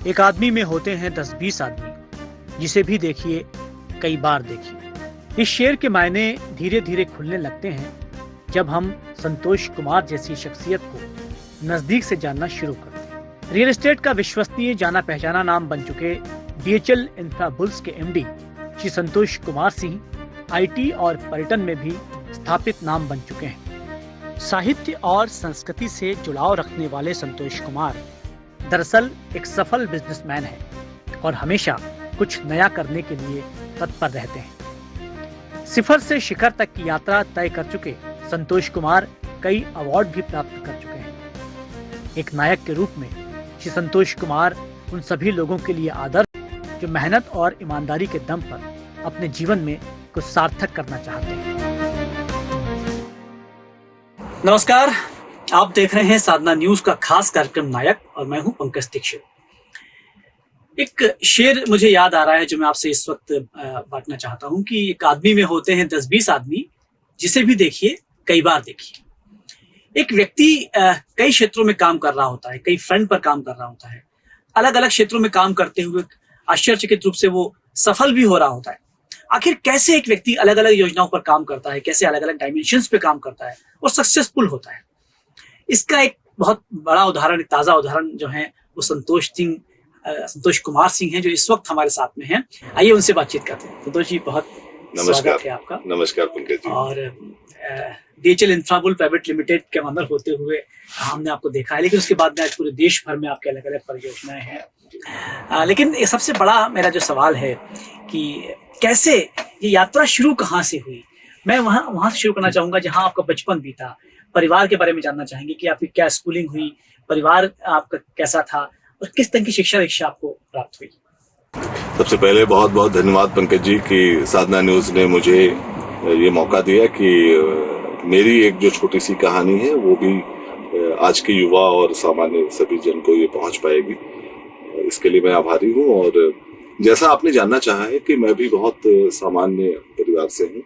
एक आदमी में होते हैं 10-20 आदमी, जिसे भी देखिए कई बार देखिए। इस शेर के मायने धीरे धीरे खुलने लगते हैं जब हम संतोष कुमार जैसी शख्सियत को नजदीक से जानना शुरू करते हैं। रियल एस्टेट का विश्वसनीय जाना पहचाना नाम बन चुके DHL इंफ्राबुल्स के MD श्री संतोष कुमार सिंह IT और पर्यटन में भी स्थापित नाम बन चुके हैं। साहित्य और संस्कृति से जुड़ाव रखने वाले संतोष कुमार दरअसल एक सफल बिजनेसमैन है और हमेशा कुछ नया करने के लिए तत्पर रहते हैं। सिफर से शिखर तक की यात्रा तय कर चुके संतोष कुमार कई अवार्ड भी प्राप्त कर चुके हैं। एक नायक के रूप में श्री संतोष कुमार उन सभी लोगों के लिए आदर्श जो मेहनत और ईमानदारी के दम पर अपने जीवन में कुछ सार्थक करना चाहते हैं। नमस्कार, आप देख रहे हैं साधना न्यूज का खास कार्यक्रम नायक और मैं हूं पंकज दीक्षित। एक शेर मुझे याद आ रहा है जो मैं आपसे इस वक्त बांटना चाहता हूं कि एक आदमी में होते हैं 10-20 आदमी, जिसे भी देखिए कई बार देखिए। एक व्यक्ति कई क्षेत्रों में काम कर रहा होता है, कई फ्रंट पर काम कर रहा होता है, अलग अलग क्षेत्रों में काम करते हुए आश्चर्यचकित रूप से वो सफल भी हो रहा होता है। आखिर कैसे एक व्यक्ति अलग अलग योजनाओं पर काम करता है, कैसे अलग अलग डायमेंशंस पे काम करता है और सक्सेसफुल होता है, इसका एक बहुत बड़ा उदाहरण, एक ताजा उदाहरण जो है वो संतोष कुमार सिंह हैं, जो इस वक्त हमारे साथ में हैं। आइए उनसे बातचीत करते हैं। संतोष जी, बहुत स्वागत है आपका। नमस्कार पंकज जी। और DHL इंफ्राबुल प्राइवेट लिमिटेड के ऑनर होते हुए हमने आपको देखा है, लेकिन उसके बाद में आज पूरे देश भर में आपके अलग अलग परियोजनाएं हैं। लेकिन ये सबसे बड़ा मेरा जो सवाल है कि कैसे ये यात्रा शुरू कहाँ से हुई। मैं वहां से शुरू करना चाहूंगा जहां आपका बचपन बीता। परिवार के बारे में जानना चाहेंगे कि आपकी क्या स्कूलिंग हुई, परिवार आपका कैसा था और किस तरह की शिक्षा आपको प्राप्त हुई। सबसे पहले बहुत बहुत धन्यवाद पंकज जी कि साधना न्यूज ने मुझे ये मौका दिया कि मेरी एक जो छोटी सी कहानी है वो भी आज के युवा और सामान्य सभी जन को ये पहुंच पाएगी। इसके लिए मैं आभारी हूँ। और जैसा आपने जानना चाहा है कि मैं भी बहुत सामान्य परिवार से हूँ।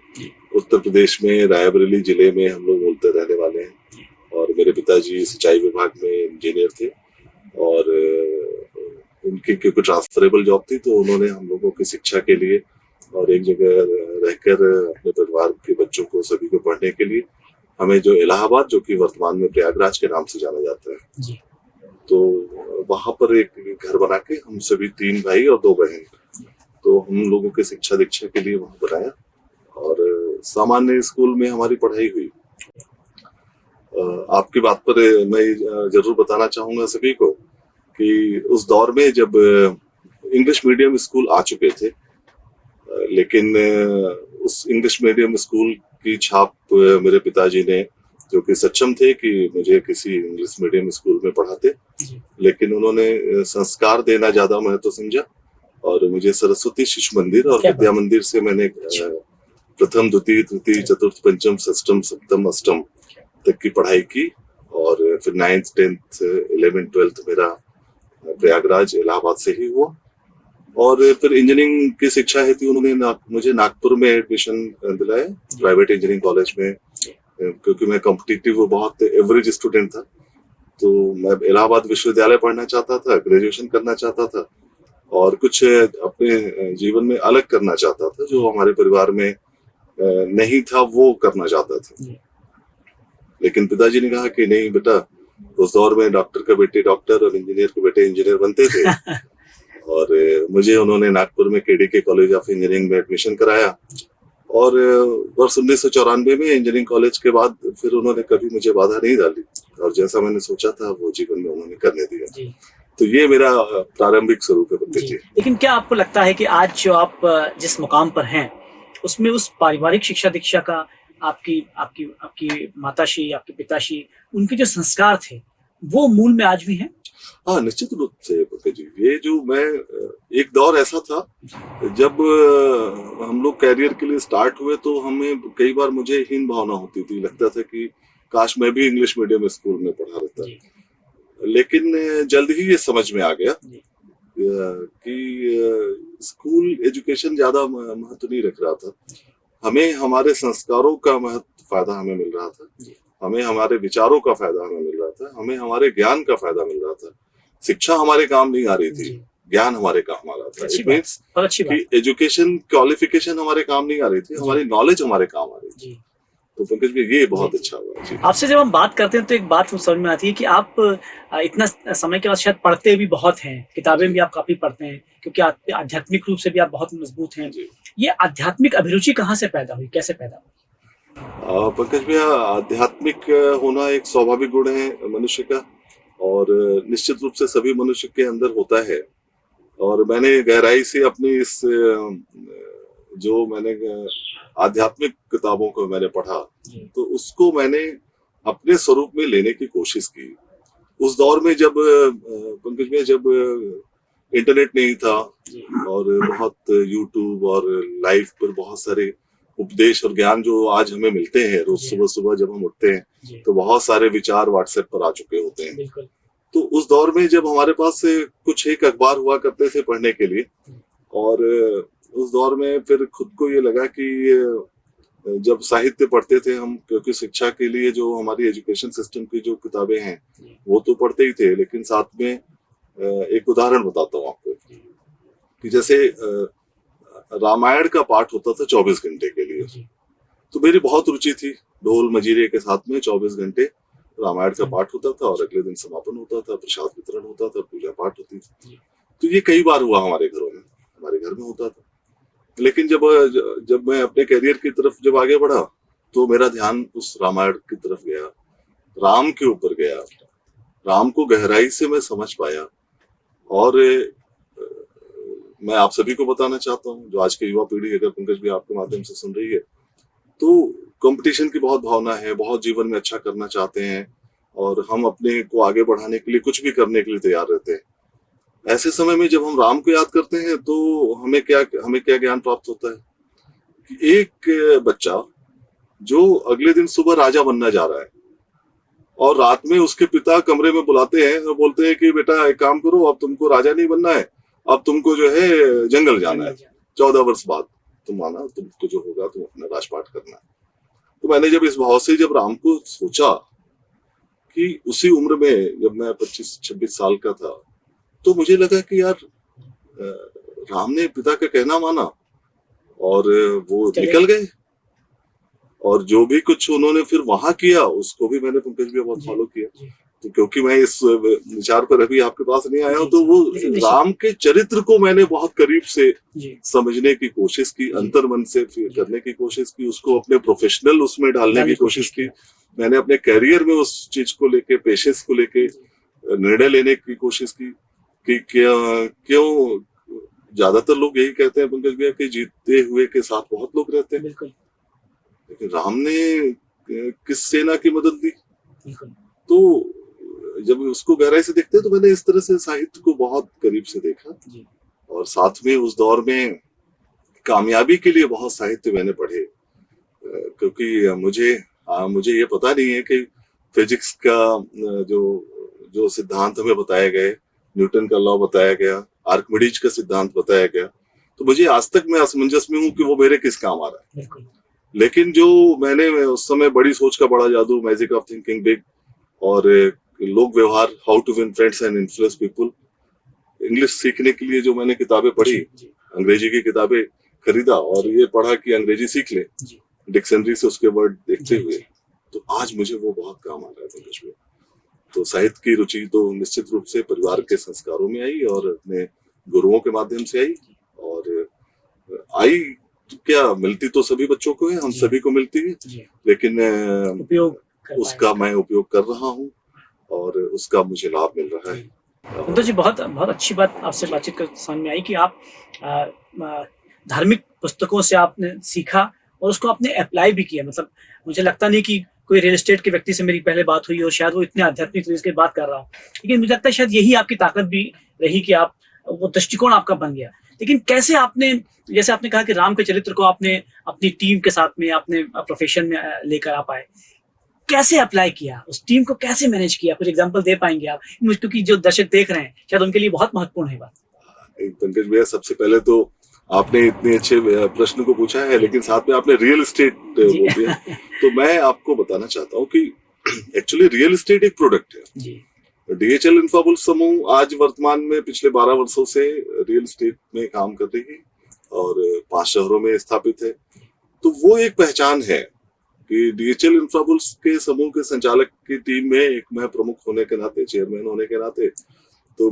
उत्तर प्रदेश में रायबरेली जिले में हम लोग मूलतः रहने वाले हैं और मेरे पिताजी सिंचाई विभाग में इंजीनियर थे और उनकी क्योंकि ट्रांसफरेबल जॉब थी तो उन्होंने हम लोगों की शिक्षा के लिए और एक जगह रहकर अपने परिवार के बच्चों को सभी को पढ़ने के लिए हमें जो इलाहाबाद, जो कि वर्तमान में प्रयागराज के नाम से जाना जाता है जी, तो वहां पर एक घर बना के हम सभी 3 भाई और 2 बहन, तो हम लोगों की शिक्षा दीक्षा के लिए वहां बनाया और सामान्य स्कूल में हमारी पढ़ाई हुई। आपकी बात पर मैं जरूर बताना चाहूंगा सभी को कि उस दौर में जब इंग्लिश मीडियम स्कूल आ चुके थे, लेकिन उस इंग्लिश मीडियम स्कूल की छाप मेरे पिताजी ने, जो कि सक्षम थे कि मुझे किसी इंग्लिश मीडियम स्कूल में पढ़ाते, लेकिन उन्होंने संस्कार देना ज्यादा महत्व समझा और मुझे सरस्वती शिशु मंदिर और विद्या मंदिर से मैंने प्रथम, द्वितीय, तृतीय, चतुर्थ, पंचम, षष्ठम, सप्तम, अष्टम तक की पढ़ाई की और फिर 9th, 10th, 11th, 12th मेरा प्रयागराज इलाहाबाद से ही हुआ। और फिर इंजीनियरिंग की शिक्षा हेतु उन्होंने मुझे नागपुर में एडमिशन दिलाया प्राइवेट इंजीनियरिंग कॉलेज में, क्योंकि मैं कॉम्पिटिटिव बहुत एवरेज स्टूडेंट था तो मैं इलाहाबाद विश्वविद्यालय पढ़ना चाहता था, ग्रेजुएशन करना चाहता था और कुछ अपने जीवन में अलग करना चाहता था जो हमारे परिवार में नहीं था, वो करना चाहता था। लेकिन पिताजी ने कहा कि नहीं बेटा, उस दौर में डॉक्टर का बेटे डॉक्टर और इंजीनियर के बेटे इंजीनियर बनते थे और मुझे उन्होंने नागपुर में KDK कॉलेज ऑफ इंजीनियरिंग में एडमिशन कराया और वर्ष 1994 में इंजीनियरिंग कॉलेज के बाद फिर उन्होंने कभी मुझे बाधा नहीं डाली और जैसा मैंने सोचा था वो जीवन में उन्होंने करने दिया। तो ये मेरा प्रारंभिक स्वरूप है पंकज जी। लेकिन क्या आपको लगता है कि आज जो आप जिस मुकाम पर हैं उसमें उस पारिवारिक शिक्षा दीक्षा का आपकी माताश्री, आपके पिताश्री, उनके जो संस्कार थे वो मूल में आज भी हैं? हाँ, निश्चित रूप से पंकज जी। ये जो मैं एक दौर ऐसा था जब हम लोग कैरियर के लिए स्टार्ट हुए तो हमें कई बार मुझे हीन भावना होती थी, लगता था कि काश मैं भी इंग्लिश मीडियम स्कूल में पढ़ा रहता, लेकिन जल्द ही ये समझ में आ गया कि स्कूल एजुकेशन ज्यादा महत्व नहीं रख रहा था। हमें हमारे संस्कारों का फायदा हमें मिल रहा था, हमें हमारे विचारों का फायदा हमें मिल रहा था, हमें हमारे ज्ञान का फायदा मिल रहा था शिक्षा हमारे काम नहीं आ रही थी, जी, ज्ञान हमारे काम आ रहा था। अच्छी इट बात, मीन्स बहुत अच्छी बात। कि एजुकेशन क्वालिफिकेशन हमारे काम नहीं आ रही थी, जी। हमारी नॉलेज हमारे काम आ रही थी। जी, तो पंकज भाई ये बहुत जी। अच्छा हुआ जी। आपसे जब हम बात करते हैं तो एक बात समझ में आती है कि आप इतना समय के बाद शायद पढ़ते भी बहुत हैं, किताबें जी। भी आप काफ़ी पढ़ते हैं क्योंकि आध्यात्मिक रूप से भी आप बहुत मजबूत हैं। जी। ये आध्यात्मिक अभिरुचि कहाँ से पैदा हुई, कैसे पैदा हुई? पंकज भैया, आध्यात्मिक होना एक स्वाभाविक गुण है मनुष्य का, और निश्चित रूप से सभी मनुष्य के अंदर होता है। और मैंने गहराई से अपनी इस जो मैंने आध्यात्मिक किताबों को मैंने पढ़ा, तो उसको मैंने अपने स्वरूप में लेने की कोशिश की। उस दौर में जब पंकज भैया, जब इंटरनेट नहीं था और बहुत यूट्यूब और लाइव पर बहुत सारे उपदेश और ज्ञान जो आज हमें मिलते हैं, रोज सुबह सुबह जब हम उठते हैं तो बहुत सारे विचार व्हाट्सएप पर आ चुके होते हैं। तो उस दौर में जब हमारे पास कुछ एक अखबार हुआ करते थे पढ़ने के लिए, और उस दौर में फिर खुद को ये लगा कि जब साहित्य पढ़ते थे हम, क्योंकि शिक्षा के लिए जो हमारी एजुकेशन सिस्टम की जो किताबें हैं वो तो पढ़ते ही थे, लेकिन साथ में एक उदाहरण बताता हूँ आपको कि जैसे रामायण का पाठ होता था 24 घंटे के लिए, तो मेरी बहुत रुचि थी। ढोल मजीरे के साथ में 24 घंटे रामायण का पाठ होता था, और अगले दिन समापन होता था, प्रसाद वितरण होता था, पूजा पाठ होती थी। तो ये कई बार हुआ हमारे घरों में, हमारे घर में होता था। लेकिन जब मैं अपने करियर की तरफ जब आगे बढ़ा, तो मेरा ध्यान उस रामायण की तरफ गया, राम के ऊपर गया, राम को गहराई से मैं समझ पाया। और मैं आप सभी को बताना चाहता हूँ, जो आज की युवा पीढ़ी अगर पंकज भी आपके माध्यम से सुन रही है, तो कंपटीशन की बहुत भावना है, बहुत जीवन में अच्छा करना चाहते हैं, और हम अपने को आगे बढ़ाने के लिए कुछ भी करने के लिए तैयार रहते हैं। ऐसे समय में जब हम राम को याद करते हैं तो हमें क्या ज्ञान प्राप्त होता है कि एक बच्चा जो अगले दिन सुबह राजा बनना जा रहा है, और रात में उसके पिता कमरे में बुलाते हैं और बोलते हैं कि बेटा एक काम करो, अब तुमको राजा नहीं बनना है, अब तुमको जो है जंगल जाना है, 14 वर्ष बाद तुम आना, तुमको जो होगा तुम अपना राजपाट करना है। तो मैंने जब इस भाव से जब राम को सोचा कि उसी उम्र में जब मैं 25-26 साल का था, तो मुझे लगा कि यार राम ने पिता का कहना माना और वो निकल गए, और जो भी कुछ उन्होंने फिर वहां किया उसको भी मैंने पंकज भी बहुत फॉलो किया। तो क्योंकि मैं इस विचार पर अभी आपके पास नहीं आया हूँ, तो वो राम के चरित्र को मैंने बहुत करीब से समझने की कोशिश की, अंतर्मन से करने की कोशिश की, उसको अपने प्रोफेशनल उसमें डालने की कोशिश की। मैंने अपने करियर में उस चीज को लेके, पेशेंस को लेके निर्णय लेने की कोशिश की कि क्यों ज्यादातर लोग यही कहते हैं पंकज भैया कि जीते हुए के साथ बहुत लोग रहते हैं, लेकिन राम ने किस सेना की मदद दी। तो जब उसको गहराई से देखते हैं तो मैंने इस तरह से साहित्य को बहुत करीब से देखा, और साथ में उस दौर में कामयाबी के लिए बहुत साहित्य मैंने पढ़े, क्योंकि मुझे ये पता नहीं है कि फिजिक्स का जो सिद्धांत हमें बताया गया, न्यूटन का लॉ बताया गया, आर्किमिडीज का सिद्धांत बताया गया, तो मुझे आज तक मैं असमंजस में हूँ कि वो मेरे किस काम आ रहा है। लेकिन जो मैंने उस समय बड़ी सोच का बड़ा जादू, मैजिक ऑफ थिंकिंग बिग, और Lok Vyavahar, how to win friends and influence people, English सीखने के लिए जो मैंने किताबें पढ़ी, अंग्रेजी की किताबें खरीदा और ये पढ़ा कि अंग्रेजी सीख ले, डिक्शनरी से उसके वर्ड देखते हुए, तो आज मुझे वो बहुत काम आ रहा है पंकज में। तो साहित्य की रुचि तो निश्चित रूप से परिवार के संस्कारों में आई और अपने गुरुओं के माध्यम से आई, और आई तो क्या मिलती तो सभी बच्चों को है, हम सभी को मिलती है, लेकिन उसका मैं उपयोग कर रहा हूँ और उसका मुझे लाभ मिल रहा है। कुंदन जी, बहुत बहुत अच्छी बात आपसे बातचीत कर समझ में आई कि आप धार्मिक पुस्तकों से आपने सीखा और उसको आपने अप्लाई भी किया। मतलब मुझे लगता नहीं कि कोई रियल एस्टेट के व्यक्ति से मेरी पहले बात हुई और शायद वो इतने आध्यात्मिक तरीके से बात कर रहा हो, लेकिन मुझे लगता है शायद यही आपकी ताकत भी रही कि आप वो दृष्टिकोण आपका बन गया। लेकिन कैसे आपने, जैसे आपने कहा कि राम के चरित्र को आपने अपनी टीम के साथ में, अपने प्रोफेशन में लेकर आ पाए, कैसे अप्लाई किया, उस टीम को कैसे मैनेज किया? कुछ एग्जांपल दे पाएंगे आप, क्योंकि जो दर्शक देख रहे हैं शायद उनके लिए बहुत महत्वपूर्ण है बात। पंकज भैया, सबसे पहले तो आपने इतने अच्छे प्रश्न को पूछा है, लेकिन साथ में आपने रियल एस्टेट बोल दिया। तो मैं आपको बताना चाहता हूँ कि एक्चुअली रियल एस्टेट एक प्रोडक्ट है, डीएचएल इंफ्राबुल्स समूह आज वर्तमान में पिछले 12 वर्षों से रियल एस्टेट में काम कर रही है और 5 शहरों में स्थापित है। तो वो एक पहचान है कि डीएचएल इंफ्राबुल्स के समूह के संचालक की टीम में एक मैं प्रमुख होने के नाते, चेयरमैन होने के नाते, तो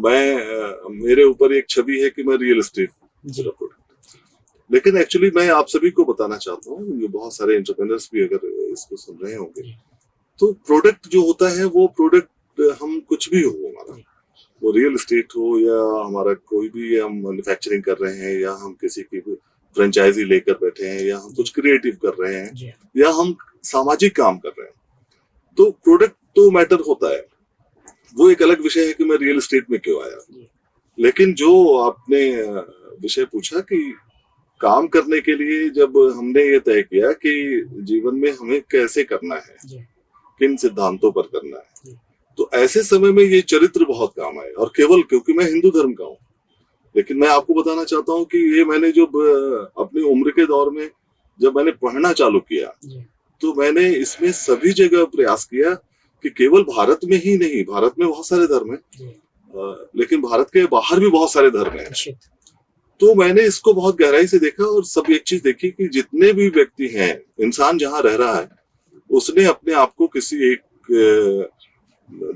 मेरे ऊपर एक छवि है कि मैं रियल एस्टेट प्रोडक्ट। लेकिन एक्चुअली मैं आप सभी को बताना चाहता हूँ, ये बहुत सारे एंटरप्रेन्योर्स भी अगर इसको सुन रहे होंगे, तो प्रोडक्ट जो होता है वो प्रोडक्ट हम कुछ भी हो, हमारा वो रियल एस्टेट हो या हमारा कोई भी हम मैन्युफैक्चरिंग कर रहे हैं या हम किसी की फ्रेंचाइजी लेकर बैठे हैं या हम कुछ क्रिएटिव कर रहे हैं या हम सामाजिक काम कर रहे हैं, तो प्रोडक्ट तो मैटर होता है। वो एक अलग विषय है कि मैं रियल एस्टेट में क्यों आया। लेकिन जो आपने विषय पूछा कि काम करने के लिए जब हमने ये तय किया कि जीवन में हमें कैसे करना है, किन सिद्धांतों पर करना है, तो ऐसे समय में ये चरित्र बहुत काम आए। और केवल क्योंकि मैं हिंदू धर्म का हूँ, लेकिन मैं आपको बताना चाहता हूँ कि ये मैंने जो अपनी उम्र के दौर में जब मैंने पढ़ना चालू किया, तो मैंने इसमें सभी जगह प्रयास किया कि केवल भारत में ही नहीं, भारत में बहुत सारे धर्म हैं, लेकिन भारत के बाहर भी बहुत सारे धर्म हैं। तो मैंने इसको बहुत गहराई से देखा और सब एक चीज देखी कि जितने भी व्यक्ति हैं, इंसान जहां रह रहा है, उसने अपने आप को किसी एक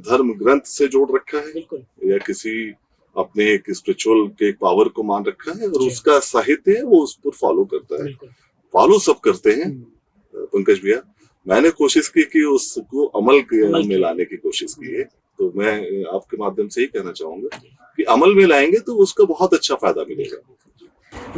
धर्म ग्रंथ से जोड़ रखा है या किसी अपने एक स्पिरिचुअल के एक पावर को मान रखा है और उसका साहित्य है वो उस पर फॉलो करता है। फॉलो सब करते हैं पंकज भैया, मैंने कोशिश की कि उसको अमल में लाने की कोशिश की है। तो मैं आपके माध्यम से ही कहना चाहूंगा कि अमल में लाएंगे तो उसका बहुत अच्छा फायदा मिलेगा।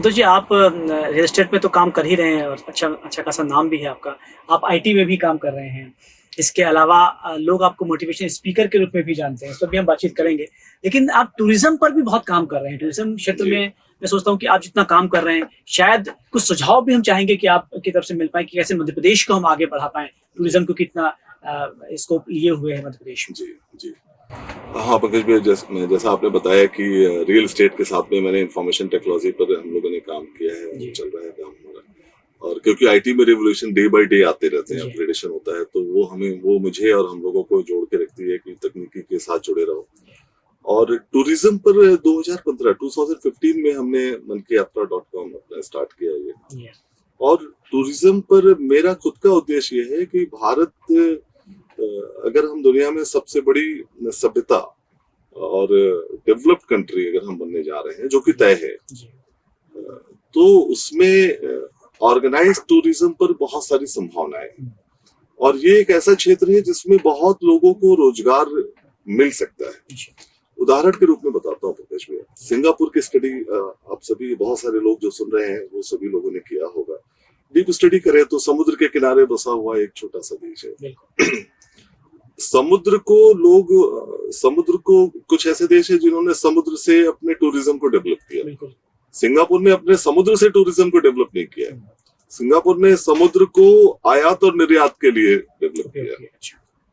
तो जी आप रियल एस्टेट में तो काम कर ही रहे हैं और अच्छा खासा नाम भी है आपका, आप आईटी में भी काम कर रहे हैं, इसके अलावा लोग आपको मोटिवेशन स्पीकर के रूप में भी जानते हैं, तो भी हम बातचीत करेंगे। लेकिन आप टूरिज्म पर भी बहुत काम कर रहे हैं, टूरिज्म क्षेत्र में मैं सोचता हूँ कि आप जितना काम कर रहे हैं, शायद कुछ सुझाव भी हम चाहेंगे कि आपकी तरफ से मिल पाए कि कैसे मध्य प्रदेश को हम आगे बढ़ा पाए, टूरिज्म को कितना स्कोप लिए हुए है मध्य प्रदेश में। जी हाँ पंकज भैया, जैसा आपने बताया कि रियल एस्टेट के साथ में मैंने इंफॉर्मेशन टेक्नोलॉजी पर हम लोगों ने काम किया है, चल रहा है काम हमारा। और क्योंकि आईटी में रिवोल्यूशन डे बाय डे आते रहते हैं, अपग्रेडेशन होता है, तो वो मुझे और हम लोगों को जोड़ के रखती है कि तकनीकी के साथ जुड़े रहो। और टूरिज्म पर 2015 में हमने mankiYatra.com अपना स्टार्ट किया ये। और टूरिज्म पर मेरा खुद का उद्देश्य ये है कि भारत, अगर हम दुनिया में सबसे बड़ी सभ्यता और डेवलप्ड कंट्री अगर हम बनने जा रहे हैं, जो कि तय है, तो उसमें ऑर्गेनाइज टूरिज्म पर बहुत सारी संभावनाएं हैं। और ये एक ऐसा क्षेत्र है जिसमें बहुत लोगों को रोजगार मिल सकता है। उदाहरण के रूप में बताता हूँ पंकज भैया, सिंगापुर की स्टडी आप सभी, बहुत सारे लोग जो सुन रहे हैं वो सभी लोगों ने किया होगा। डीप स्टडी करें तो समुद्र के किनारे बसा हुआ एक छोटा सा देश है। समुद्र को कुछ ऐसे देश है जिन्होंने समुद्र से अपने टूरिज्म को डेवलप किया। सिंगापुर ने अपने समुद्र से टूरिज्म को डेवलप नहीं किया, सिंगापुर ने समुद्र को आयात और निर्यात के लिए डेवलप किया।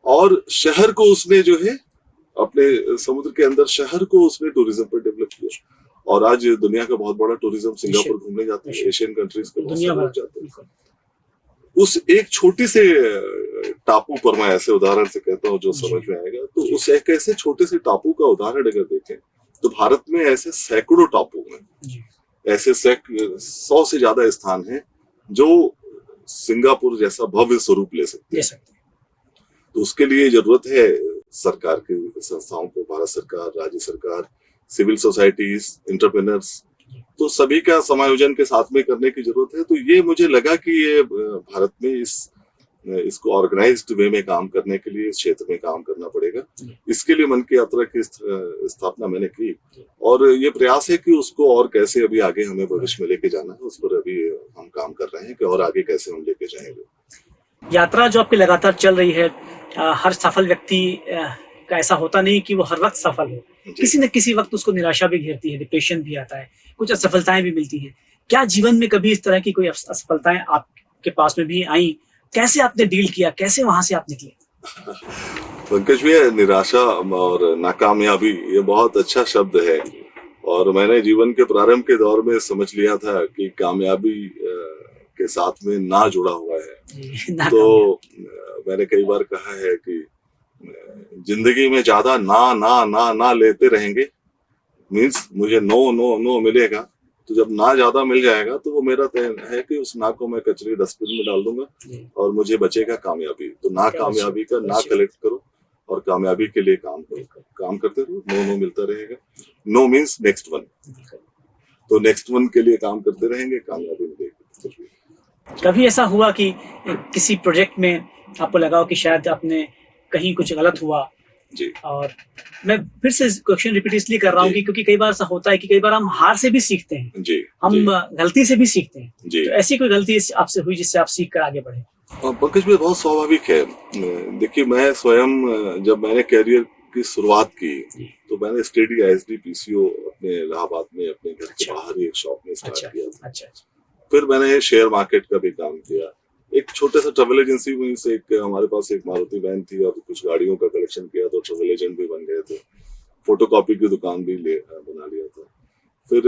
और शहर को उसने जो है अपने समुद्र के अंदर शहर को उसने टूरिज्म पर डेवलप किया। और आज दुनिया का बहुत बड़ा टूरिज्म सिंगापुर घूमने जाते हैं, एशियन कंट्रीज के बहुत सारे लोग जाते हैं। उस एक छोटी से टापू पर, मैं ऐसे उदाहरण से कहता हूँ जो समझ में आएगा, तो उस एक ऐसे छोटे से टापू का उदाहरण अगर देखें तो भारत में ऐसे सैकड़ों टापू हैं, ऐसे 100 से ज्यादा स्थान हैं जो सिंगापुर जैसा भव्य स्वरूप ले सकते हैं। तो उसके लिए जरूरत है सरकार की संस्थाओं को, भारत सरकार, राज्य सरकार, सिविल सोसाइटीज, एंटरप्रेन्योर्स, तो सभी का समायोजन के साथ में करने की जरूरत है। तो ये मुझे लगा कि ये भारत में इसको ऑर्गेनाइज्ड वे में काम करने के लिए इस क्षेत्र में काम करना पड़ेगा। इसके लिए मन की यात्रा की स्थापना मैंने की और ये प्रयास है कि उसको और कैसे अभी आगे हमें भविष्य में लेके जाना है, उस पर अभी हम काम कर रहे हैं कि और आगे कैसे हम लेके जाएंगे। यात्रा जो आपकी लगातार चल रही है, हर सफल व्यक्ति का ऐसा होता नहीं कि वो हर वक्त सफल हो, किसी न किसी वक्त उसको निराशा भी घेरती है, डिप्रेशन भी आता है, कुछ असफलताएं भी मिलती हैं। क्या जीवन में कभी इस तरह की कोई असफलताएं आपके पास में भी आई? कैसे आपने डील किया, कैसे वहां से आप निकले? पंकज भैया, निराशा और नाकामयाबी ये बहुत अच्छा शब्द है और मैंने जीवन के प्रारंभ के दौर में समझ लिया था कि कामयाबी के साथ में ना जुड़ा हुआ है। तो मैंने कई बार कहा है कि जिंदगी में ज्यादा ना ना ना ना लेते रहेंगे, मीन्स मुझे नो नो नो मिलेगा, तो जब ना ज्यादा मिल जाएगा तो वो मेरा तय है कि उस ना को मैं कचरे डस्टबिन में डाल दूंगा और मुझे बचेगा कामयाबी। तो ना कामयाबी का ना कलेक्ट करो और कामयाबी के लिए काम करो, काम करते रहो, नो नो मिलता रहेगा। नो मीन्स नेक्स्ट वन, तो नेक्स्ट वन के लिए काम करते रहेंगे, कामयाबी मिलेगी। कभी ऐसा हुआ कि किसी प्रोजेक्ट में आपको लगा हो कि शायद आपने कहीं कुछ गलत हुआ? जी, और मैं फिर से क्वेश्चन रिपीट इसलिए कर रहा हूँ कि क्योंकि कई बार ऐसा होता है कि कई बार हम हार से भी सीखते हैं, जी, हम गलती से भी सीखते हैं। जी। तो ऐसी कोई गलती आपसे हुई जिससे आप सीख कर आगे बढ़े? पंकज भाई, बहुत स्वाभाविक है। देखिए, मैं स्वयं जब मैंने करियर की शुरुआत की तो मैंने स्टडी ISD PCO अपने इलाहाबाद में अपने घर के बाहर ही एक शॉप में स्टार्ट किया। अच्छा। फिर मैंने शेयर मार्केट का भी काम किया, एक छोटे सा ट्रेवल एजेंसी में से एक हमारे पास एक मारुति वैन थी और कुछ गाड़ियों का कलेक्शन किया, तो ट्रेवल एजेंट भी बन गए थे। फोटोकॉपी की दुकान भी बना लिया था। फिर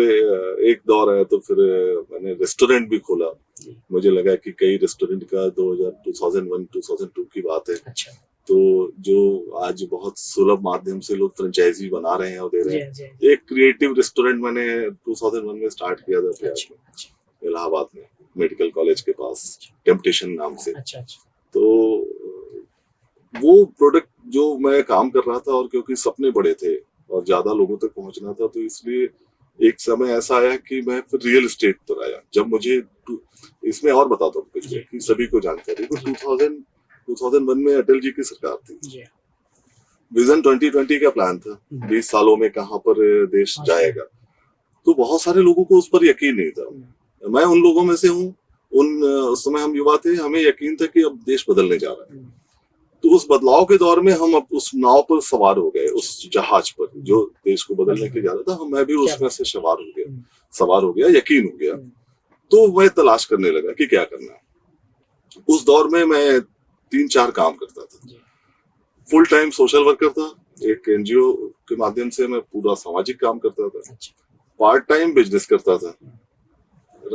एक दौर आया तो फिर मैंने रेस्टोरेंट भी खोला। मुझे लगा कि कई रेस्टोरेंट का 2001-2002 की बात है। अच्छा। तो जो आज बहुत सुलभ माध्यम से लोग फ्रेंचाइजी बना रहे हैं और दे रहे हैं, एक क्रिएटिव रेस्टोरेंट मैंने 2001 में स्टार्ट किया था प्रयाग में, इलाहाबाद में, मेडिकल कॉलेज के पास, टेम्पटेशन नाम से। तो वो प्रोडक्ट जो मैं काम कर रहा था, और क्योंकि सपने बड़े थे और ज्यादा लोगों तक पहुंचना था, तो इसलिए एक समय ऐसा आया कि मैं फिर रियल एस्टेट पर आया। जब मुझे इसमें और बताता हूँ कुछ कि सभी को जानकारी, तो 2001 में अटल जी की सरकार थी। विजन 2020 का प्लान था, 20 सालों में कहाँ पर देश जाएगा। तो बहुत सारे लोगों को उस पर यकीन नहीं था। मैं उन लोगों में से हूँ। उस समय हम युवा थे, हमें यकीन था कि अब देश बदलने जा रहा है। तो उस बदलाव के दौर में हम अब उस नाव पर सवार हो गए, उस जहाज पर जो देश को बदलने के जा रहा था। मैं भी उसमें से सवार हो गया, यकीन हो गया। तो मैं तलाश करने लगा कि क्या करना है। उस दौर में मैं 3-4 काम करता था। फुल टाइम सोशल वर्कर था, एक NGO के माध्यम से मैं पूरा सामाजिक काम करता था। पार्ट टाइम बिजनेस करता था,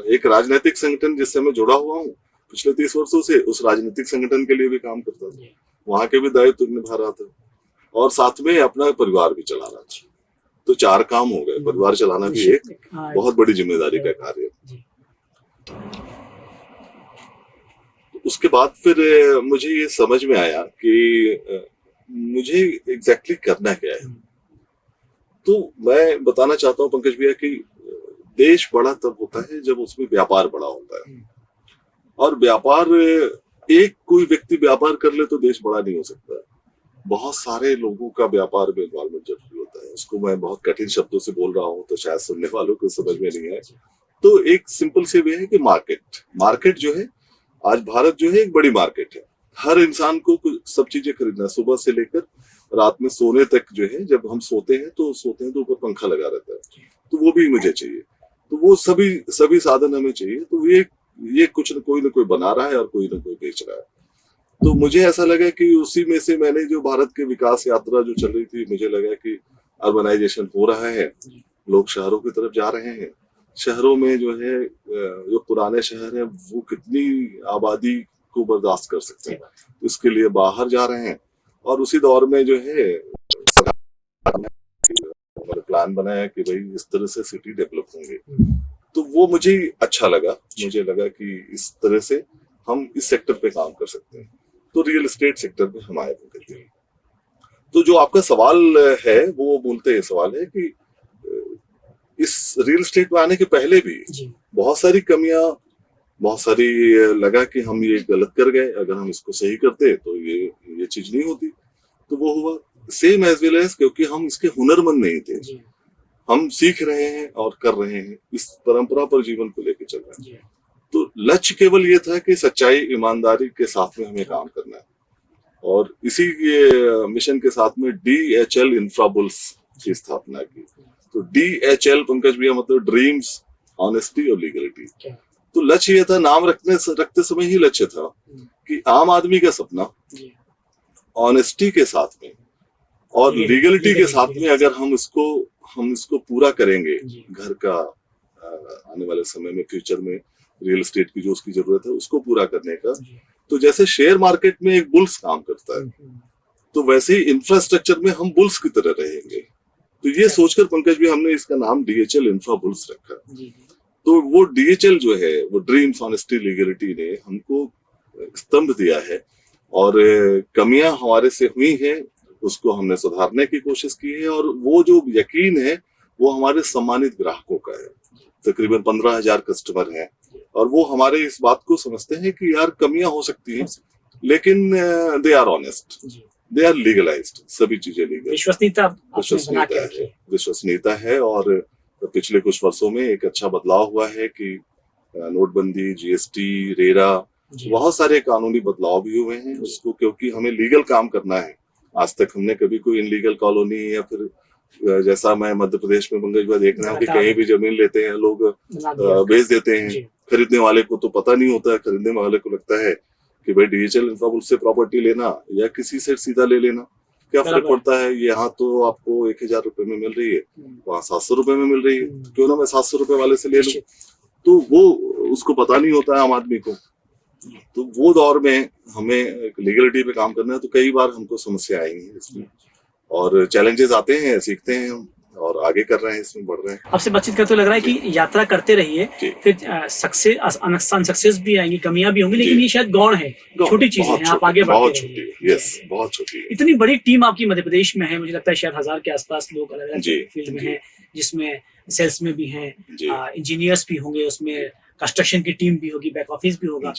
एक राजनीतिक संगठन जिससे मैं जुड़ा हुआ हूँ पिछले 30 वर्षों से, उस राजनीतिक संगठन के लिए भी काम करता था, वहां के भी दायित्व निभा रहा था, और साथ में अपना परिवार भी चला रहा था। तो 4 काम हो गए। परिवार चलाना भी एक बहुत बड़ी जिम्मेदारी का कार्य। उसके बाद फिर मुझे ये समझ में आया कि मुझे एग्जैक्टली करना क्या है। तो मैं बताना चाहता हूँ पंकज भैया कि देश बड़ा तब होता है जब उसमें व्यापार बड़ा होता है, और व्यापार, एक कोई व्यक्ति व्यापार कर ले तो देश बड़ा नहीं हो सकता। बहुत सारे लोगों का व्यापार में इन्वॉल्वमेंट जरूरी होता है। उसको मैं बहुत कठिन शब्दों से बोल रहा हूँ तो शायद सुनने वालों को समझ में नहीं आए। तो एक सिंपल से वे है कि मार्केट जो है, आज भारत जो है एक बड़ी मार्केट है। हर इंसान को सब चीजें खरीदना, सुबह से लेकर रात में सोने तक जो है, जब हम सोते हैं तो ऊपर पंखा लगा रहता है, तो वो भी मुझे चाहिए। तो वो सभी साधन हमें चाहिए। तो ये कुछ न कोई बना रहा है और कोई न कोई बेच रहा है। तो मुझे ऐसा लगा कि उसी में से मैंने जो भारत के विकास यात्रा जो चल रही थी, मुझे लगा कि अर्बनाइजेशन हो रहा है, लोग शहरों की तरफ जा रहे हैं। शहरों में जो है, जो पुराने शहर है वो कितनी आबादी को बर्दाश्त कर सकते हैं, इसके लिए बाहर जा रहे हैं। और उसी दौर में जो है हमारे प्लान बनाया कि भाई इस तरह से सिटी डेवलप होंगे। तो वो मुझे अच्छा लगा। मुझे लगा कि इस तरह से हम इस सेक्टर पे काम कर सकते हैं। तो रियल एस्टेट सेक्टर में हम आए। तो जो आपका सवाल है वो बोलते हैं सवाल है कि इस रियल एस्टेट में आने के पहले भी बहुत सारी कमियां, बहुत सारी लगा कि हम ये गलत कर गए, अगर हम इसको सही करते तो ये चीज नहीं होती। तो वो हुआ सेम एज वेल एज, क्योंकि हम इसके हुनरमंद नहीं थे। हम सीख रहे हैं और कर रहे हैं, इस परंपरा पर जीवन को लेकर चल रहे हैं। तो लक्ष्य केवल ये था कि सच्चाई, ईमानदारी के साथ में हमें काम करना है, और इसी मिशन के साथ में DHL इंफ्राबुल्स की स्थापना की। तो DHL पंकज भैया मतलब ड्रीम्स, ऑनेस्टी और लीगलिटी। तो लक्ष्य ये था, नाम रखते समय ही लक्ष्य था कि आम आदमी का सपना ऑनेस्टी के साथ में और लीगलिटी के साथ में अगर हम इसको पूरा करेंगे, घर का आने वाले समय में, फ्यूचर में रियल एस्टेट की जो उसकी जरूरत है उसको पूरा करने का। तो जैसे शेयर मार्केट में एक बुल्स काम करता है, तो वैसे ही इंफ्रास्ट्रक्चर में हम बुल्स की तरह रहेंगे। तो ये सोचकर पंकज भी हमने इसका नाम DHL इंफ्रा बुल्स रखा। तो वो DHL जो है, वो ड्रीम्स ऑनेस्टी लीगलिटी ने हमको स्तंभ दिया है, और कमियां हमारे से हुई हैं उसको हमने सुधारने की कोशिश की है, और वो जो यकीन है वो हमारे सम्मानित ग्राहकों का है। तकरीबन 15,000 कस्टमर हैं, और वो हमारे इस बात को समझते हैं कि यार कमियां हो सकती हैं, लेकिन they are honest, they are legalized, सभी चीजें लीगल। विश्वसनीयता है। और पिछले कुछ वर्षों में एक अच्छा बदलाव हुआ है कि नोटबंदी, GST, रेरा, बहुत सारे कानूनी बदलाव भी हुए हैं उसको, क्योंकि हमें लीगल काम करना है। आज तक हमने कभी कोई इनलीगल कॉलोनी, या फिर जैसा मैं मध्य प्रदेश में पंकज भाई देख रहे हैं कि कहीं भी जमीन लेते हैं लोग, बेच देते हैं। खरीदने वाले को तो पता नहीं होता है, खरीदने वाले को लगता है कि भाई DHL इंफ्रा बुल्स से प्रॉपर्टी लेना या किसी से सीधा ले लेना क्या फर्क पड़ता है। यहाँ तो आपको 1,000 रुपए में मिल रही है, वहाँ 700 रुपए में मिल रही है, क्यों ना मैं 700 रुपए वाले से ले लूं। तो वो उसको पता नहीं होता है आम आदमी को। तो वो दौर में हमें लीगलिटी पे काम करना है, तो कई बार हमको समस्या आएंगी इसमें, और चैलेंजेस आते हैं, सीखते हैं हम, और आगे कर रहे हैं, इसमें बढ़ रहे हैं। आपसे बातचीत करते लग रहा है कि यात्रा करते रहिए, फिर सक्सेस भी आएंगी, कमियां भी होंगी, लेकिन ये शायद गौण है, छोटी चीजें हैं, आप आगे बढ़ते रहिए। यस, बहुत छोटी है। इतनी बड़ी टीम आपकी मध्य प्रदेश में है, मुझे लगता है शायद 1000 के आसपास लोग अलग अलग फील्ड में हैं, जिसमें सेल्स में भी हैं, इंजीनियर्स भी होंगे, उसमें कंस्ट्रक्शन की टीम भी होगी, बैक ऑफिस भी होगा।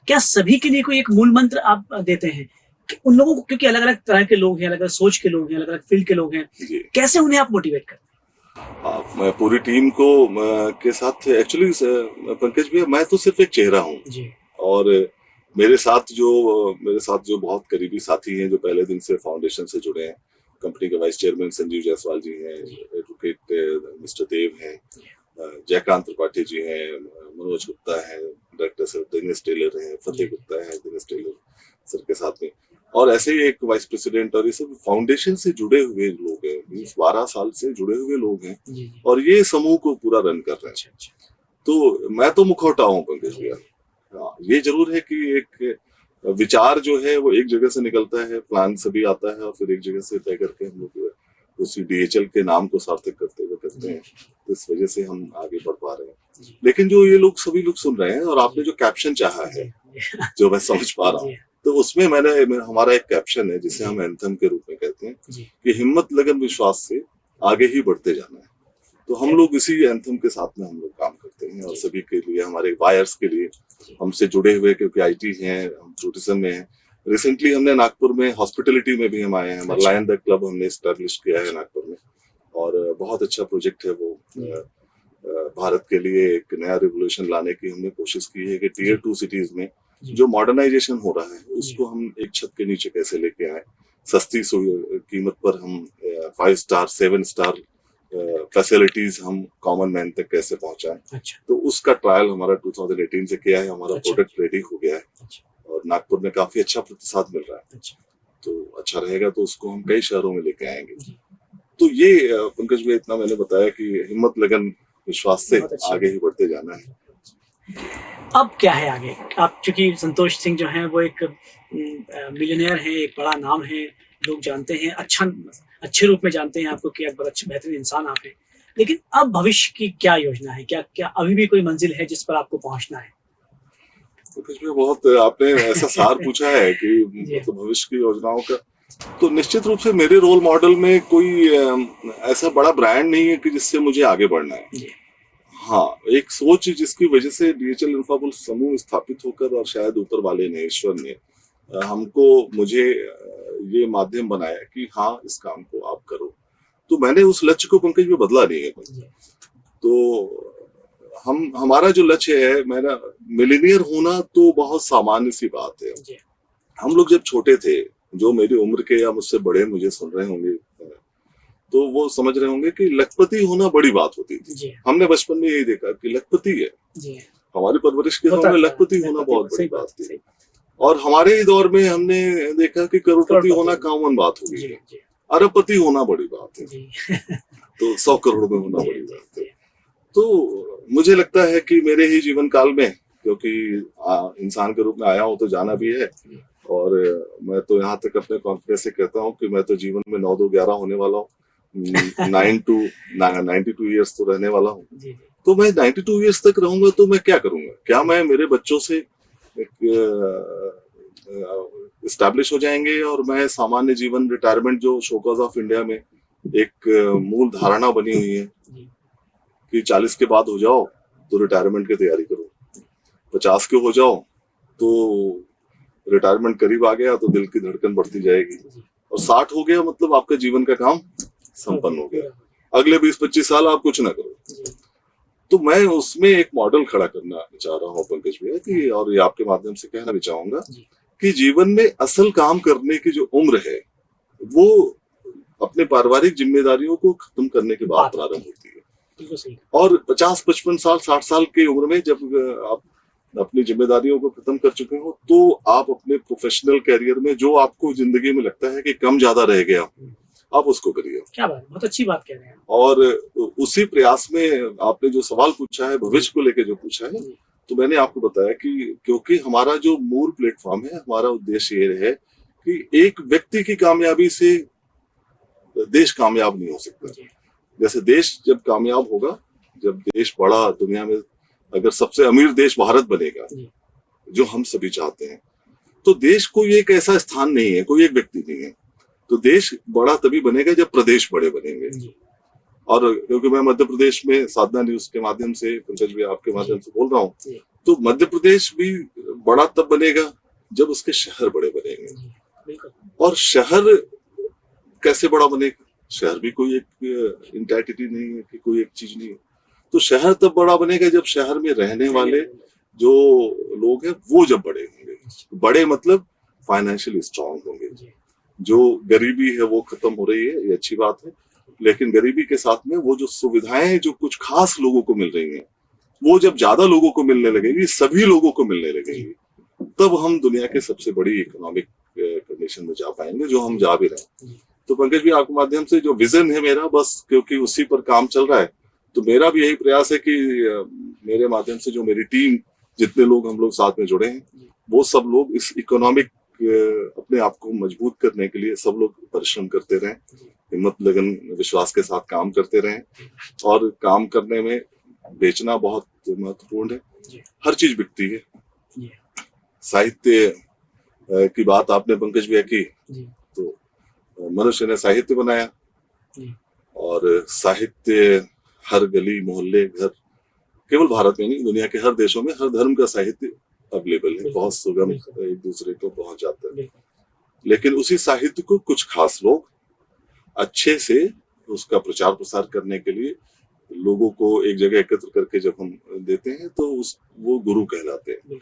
क्या सभी के लिए कोई एक मूल मंत्र आप देते हैं कि उन लोगों को, क्योंकि अलग अलग तरह के लोग हैं, अलग अलग सोच के लोग हैं, अलग अलग फील्ड के लोग हैं, कैसे उन्हें आप मोटिवेट करते हैं? मैं पूरी टीम को के साथ, एक्चुअली पंकज भैया, मैं तो सिर्फ एक चेहरा हूँ, और मेरे साथ जो बहुत करीबी साथी हैं, जो पहले दिन से फाउंडेशन से जुड़े हैं, कंपनी के वाइस चेयरमैन संजीव जायसवाल जी हैं, एडवोकेट मिस्टर देव हैं, जयकांत त्रिपाठी जी हैं, मनोज गुप्ता है, डायरेक्टर सर दिनेश टेलर हैं, फतेह गुप्ता है, दिनेश टेलर सर के साथ में, और ऐसे ही एक वाइस प्रेसिडेंट, और ये सब फाउंडेशन से जुड़े हुए लोग हैं, 12 साल से जुड़े हुए लोग हैं, और ये समूह को पूरा रन कर रहे हैं। तो मैं तो मुखौटा हूँ पंकज भैया। ये जरूर है कि एक विचार जो है वो एक जगह से निकलता है, प्लान सभी आता है, और फिर एक जगह से तय करके हम लोग उसी DHL के नाम को सार्थक करते हुए करते हैं, तो इस वजह से हम आगे बढ़ पा रहे हैं। लेकिन जो ये लोग सभी लोग सुन रहे हैं, और आपने जो कैप्शन चाहा है, जो मैं समझ पा रहा हूँ, तो उसमें हमारा एक कैप्शन है जिसे हम एंथम के रूप में कहते हैं कि हिम्मत, लगन, विश्वास से आगे ही बढ़ते जाना है। तो हम लोग इसी एंथम के साथ में हम लोग काम करते हैं, और सभी के लिए, हमारे वायर्स के लिए, हमसे जुड़े हुए, क्योंकि IT हैं, हम टूरिज्म में हैं। रिसेंटली हमने नागपुर में हॉस्पिटलिटी में भी हम आए हैं, मरलायन द क्लब हमने एस्टैब्लिश किया है नागपुर में, और बहुत अच्छा प्रोजेक्ट है वो। भारत के लिए एक नया रिवोल्यूशन लाने की हमने कोशिश की है कि Tier 2 सिटीज में जो मॉडर्नाइजेशन हो रहा है उसको हम एक छत के नीचे कैसे लेके आए, सस्ती कीमत पर हम 5 स्टार 7 स्टार फैसिलिटीज हम कॉमन मैन तक कैसे पहुंचाएं। तो उसका ट्रायल हमारा 2018 से किया है, हमारा प्रोडक्ट रेडी हो गया है, और नागपुर में काफी अच्छा प्रतिसाद मिल रहा है। तो अच्छा रहेगा तो उसको हम कई शहरों में लेके आएंगे। तो ये पंकज भाई, इतना मैंने बताया कि हिम्मत, लगन, विश्वास से आगे ही बढ़ते जाना है। अब क्या है आगे? आप चूंकि संतोष सिंह जो हैं वो एक मिलियनेयर हैं, एक बड़ा नाम है, लोग जानते हैं, अच्छे रूप में जानते हैं आपको कि एक बहुत अच्छे बेहतरीन इंसान आप हैं, लेकिन अब भविष्य की क्या योजना है? क्या अभी भी कोई मंजिल है जिस पर आपको पहुंचना है? तो बहुत आपने ऐसा सार पूछा है कि मतलब भविष्य की योजनाओं का, तो निश्चित रूप से मेरे रोल मॉडल में कोई ऐसा बड़ा ब्रांड नहीं है कि जिससे मुझे आगे बढ़ना है। हाँ, एक सोच जिसकी वजह से DHL इंफ्रा बुल्स समूह स्थापित होकर, और शायद ऊपर वाले ने, ईश्वर ने मुझे ये माध्यम बनाया कि हाँ, इस काम को आप करो। तो मैंने उस लक्ष्य को पंकज में बदला नहीं है। तो हमारा जो लक्ष्य है, मेरा मिलीनियर होना तो बहुत सामान्य सी बात है। हम लोग जब छोटे थे, जो मेरी उम्र के या मुझसे बड़े मुझे सुन रहे होंगे, तो वो समझ रहे होंगे कि लखपति होना बड़ी बात होती थी। हमने बचपन में यही देखा कि लखपति है, हमारी परवरिश के दौर में लखपती होना बहुत बड़ी बात थी, और हमारे ही दौर में हमने देखा कि करोड़पति होना कॉमन बात हो गई, अरबपति होना बड़ी बात है, तो 100 करोड़ में होना बड़ी बात है। तो मुझे लगता है कि मेरे ही जीवन काल में, क्योंकि इंसान के रूप में आया हूं तो जाना भी है, और मैं तो यहाँ तक अपने कॉन्फिडेंस से कहता हूँ कि मैं तो जीवन में 9-2-11 होने वाला हूँ। 92 ईयर्स तो रहने वाला हूँ। तो मैं 92 ईयर्स तक रहूंगा तो मैं क्या करूंगा? क्या मैं मेरे बच्चों से इस्टेब्लिश हो जाएंगे और मैं सामान्य जीवन रिटायरमेंट जो शोकॉज ऑफ इंडिया में एक मूल धारणा बनी हुई है कि 40 के बाद हो जाओ तो रिटायरमेंट की तैयारी करो, 50 के हो जाओ तो रिटायरमेंट करीब आ गया तो दिल की धड़कन बढ़ती जाएगी, और 60 हो गया मतलब आपका जीवन का काम संपन्न हो गया, अगले 20-25 साल आप कुछ ना करो। तो मैं उसमें एक मॉडल खड़ा करना चाह रहा हूँ पंकज भैया कि, और ये आपके माध्यम से कहना भी चाहूंगा कि जीवन में असल काम करने की जो उम्र है वो अपने पारिवारिक जिम्मेदारियों को खत्म करने के बाद प्रारंभ होती है। और 50-55 साल 60 साल की उम्र में जब आप अपनी जिम्मेदारियों को खत्म कर चुके हो तो आप अपने प्रोफेशनल कैरियर में जो आपको जिंदगी में लगता है कि कम ज्यादा रह गया, आप उसको करिए। क्या बात, बहुत अच्छी बात कह रहे हैं। और उसी प्रयास में आपने जो सवाल पूछा है, भविष्य को लेकर जो पूछा है, तो मैंने आपको बताया कि क्योंकि हमारा जो मूल प्लेटफॉर्म है, हमारा उद्देश्य ये है कि एक व्यक्ति की कामयाबी से देश कामयाब नहीं हो सकता। जैसे देश जब कामयाब होगा, जब देश बड़ा, दुनिया में अगर सबसे अमीर देश भारत बनेगा जो हम सभी चाहते हैं, तो देश कोई एक ऐसा स्थान नहीं है, कोई एक व्यक्ति नहीं है। तो देश बड़ा तभी बनेगा जब प्रदेश बड़े बनेंगे। और क्योंकि मैं मध्य प्रदेश में साधना न्यूज के माध्यम से, पंकज भी आपके माध्यम से बोल रहा हूँ, तो मध्य प्रदेश भी बड़ा तब बनेगा जब उसके शहर बड़े बनेंगे। और शहर कैसे बड़ा बनेगा? शहर भी कोई एक इंटाइटिटी नहीं है कि कोई एक चीज नहीं है। तो शहर तब बड़ा बनेगा जब शहर में रहने वाले जो लोग हैं वो जब बड़े होंगे। बड़े मतलब फाइनेंशियली स्ट्रांग होंगे। जो गरीबी है वो खत्म हो रही है, ये अच्छी बात है, लेकिन गरीबी के साथ में वो जो सुविधाएं जो कुछ खास लोगों को मिल रही हैं वो जब ज्यादा लोगों को मिलने लगेगी, सभी लोगों को मिलने लगेगी, तब हम दुनिया के सबसे बड़ी इकोनॉमिक कंडीशन में जा पाएंगे, जो हम जा भी रहे हैं। तो पंकज भी आपके माध्यम से जो विजन है मेरा, बस क्योंकि उसी पर काम चल रहा है, तो मेरा भी यही प्रयास है कि मेरे माध्यम से जो मेरी टीम, जितने लोग हम लोग साथ में जुड़े हैं, वो सब लोग इस इकोनॉमिक अपने आप को मजबूत करने के लिए सब लोग परिश्रम करते रहें, हिम्मत लगन विश्वास के साथ काम करते रहें। और काम करने में बेचना बहुत महत्वपूर्ण है, हर चीज बिकती है। साहित्य की बात आपने पंकज भैया की, तो मनुष्य ने साहित्य बनाया, और साहित्य हर गली मोहल्ले घर, केवल भारत में नहीं, दुनिया के हर देशों में हर धर्म का साहित्य अवेलेबल है, बहुत सुगम एक दूसरे को पहुंच जाता है। लेकिन उसी साहित्य को कुछ खास लोग अच्छे से उसका प्रचार प्रसार करने के लिए लोगों को एक जगह एकत्र करके जब हम देते हैं तो वो गुरु कहलाते हैं।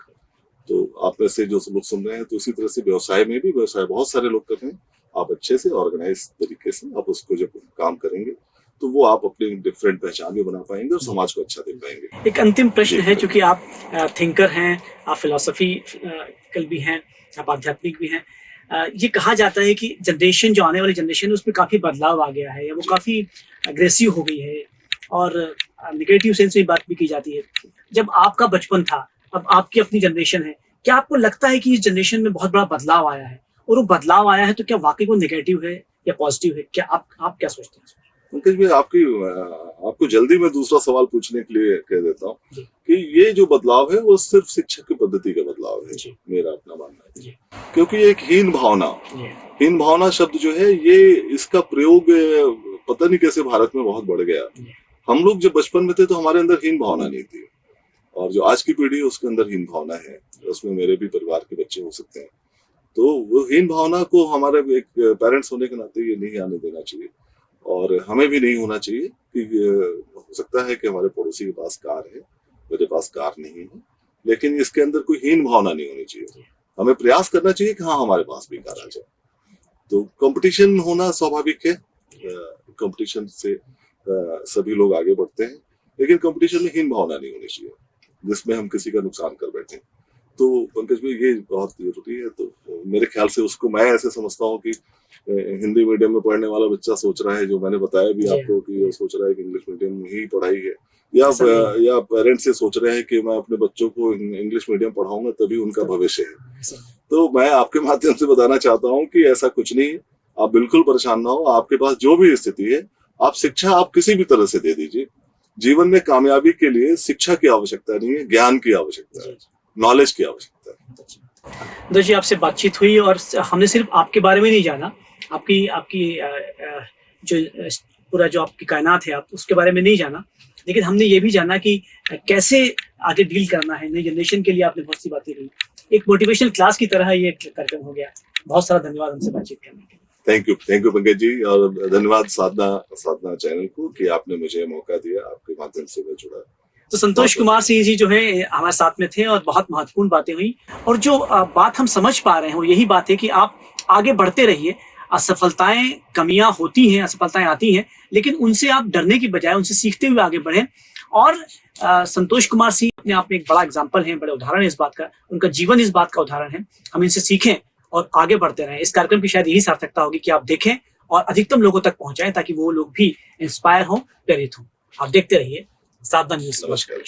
तो आप में से जो लोग सुन रहे हैं, तो इसी तरह से व्यवसाय में भी, व्यवसाय बहुत सारे लोग कर रहे हैं, आप अच्छे से ऑर्गेनाइज तरीके से आप उसको जब काम करेंगे तो वो आप अपनी डिफरेंट पहचान भी बना पाएंगे और समाज को अच्छा दे पाएंगे। एक अंतिम प्रश्न है, क्योंकि आप थिंकर हैं, आप फिलोसफिकल भी हैं, आप आध्यात्मिक भी हैं। ये कहा जाता है कि जनरेशन जो आने वाली जनरेशन है उसमें काफी बदलाव आ गया है, या वो काफी अग्रेसिव हो गई है, और निगेटिव सेंस में बात भी की जाती है। जब आपका बचपन था, अब आपकी अपनी जनरेशन है, क्या आपको लगता है कि इस जनरेशन में बहुत बड़ा बदलाव आया है? और वो बदलाव आया है तो क्या वाकई वो नेगेटिव है या पॉजिटिव है? क्या आप क्या सोचते हैं? पंकज भाई, आपको जल्दी में दूसरा सवाल पूछने के लिए कह देता हूँ कि ये जो बदलाव है वो सिर्फ शिक्षा की पद्धति का बदलाव है, मेरा अपना मानना है। क्योंकि एक हीन भावना शब्द जो है, ये इसका प्रयोग पता नहीं कैसे भारत में बहुत बढ़ गया। हम लोग जब बचपन में थे तो हमारे अंदर हीन भावना नहीं थी, और जो आज की पीढ़ी है उसके अंदर हीन भावना है। उसमें मेरे भी परिवार के बच्चे हो सकते हैं, तो वो हीन भावना को हमारे एक पेरेंट्स होने के नाते ये नहीं आने देना चाहिए, और हमें भी नहीं होना चाहिए कि हो सकता है कि हमारे पड़ोसी के पास कार है, मेरे पास कार नहीं है, लेकिन इसके अंदर कोई हीन भावना नहीं होनी चाहिए। हमें प्रयास करना चाहिए कि हाँ, हमारे पास भी कार आ जाए। तो कंपटीशन होना स्वाभाविक है, कंपटीशन से सभी लोग आगे बढ़ते हैं, लेकिन कंपटीशन में हीन भावना नहीं होनी चाहिए जिसमें हम किसी का नुकसान कर बैठे। तो पंकज भाई, ये बहुत जरूरी है। तो मेरे ख्याल से उसको मैं ऐसे समझता हूँ कि हिंदी मीडियम में पढ़ने वाला बच्चा सोच रहा है, जो मैंने बताया भी आपको कि वो सोच रहा है कि इंग्लिश मीडियम में ही पढ़ाई है, या पेरेंट्स से सोच रहे हैं कि मैं अपने बच्चों को इंग्लिश मीडियम पढ़ाऊंगा तभी उनका भविष्य है। तो मैं आपके माध्यम से बताना चाहता हूं कि ऐसा कुछ नहीं है, आप बिल्कुल परेशान ना हो। आपके पास जो भी स्थिति है, आप शिक्षा आप किसी भी तरह से दे दीजिए। जीवन में कामयाबी के लिए शिक्षा की आवश्यकता नहीं है, ज्ञान की आवश्यकता है, नॉलेज की आवश्यकता है। दोस्त जी, आपसे बातचीत हुई और हमने सिर्फ आपके बारे में नहीं जाना, आपकी जो पूरा जो आपकी कायनात है आप उसके बारे में नहीं जाना, लेकिन हमने ये भी जाना कि कैसे आगे डील करना है। नई जनरेशन के लिए आपने बहुत सी बातें कही, एक मोटिवेशनल क्लास की तरह ये कार्यक्रम हो गया। बहुत सारा धन्यवाद हमसे बातचीत करने के लिए। थैंक यू पंकज जी, और धन्यवाद साधना चैनल को कि आपने मुझे मौका दिया, आपके माध्यम से मैं जुड़ा। तो संतोष कुमार सिंह जी जो है हमारे साथ में थे और बहुत महत्वपूर्ण बातें हुई, और जो बात हम समझ पा रहे हैं वो यही बात है कि आप आगे बढ़ते रहिए। असफलताएं, कमियां होती हैं, असफलताएं आती हैं, लेकिन उनसे आप डरने की बजाय उनसे सीखते हुए आगे बढ़ें। और संतोष कुमार सिंह अपने आप में एक बड़ा एग्जाम्पल है, बड़े उदाहरण है इस बात का, उनका जीवन इस बात का उदाहरण है। हम इनसे सीखें और आगे बढ़ते रहें। इस कार्यक्रम की शायद यही सार्थकता होगी कि आप देखें और अधिकतम लोगों तक पहुंचाएं, ताकि वो लोग भी इंस्पायर हों, प्रेरित हों। आप देखते रहिए साधना न्यूज़। नमस्कार।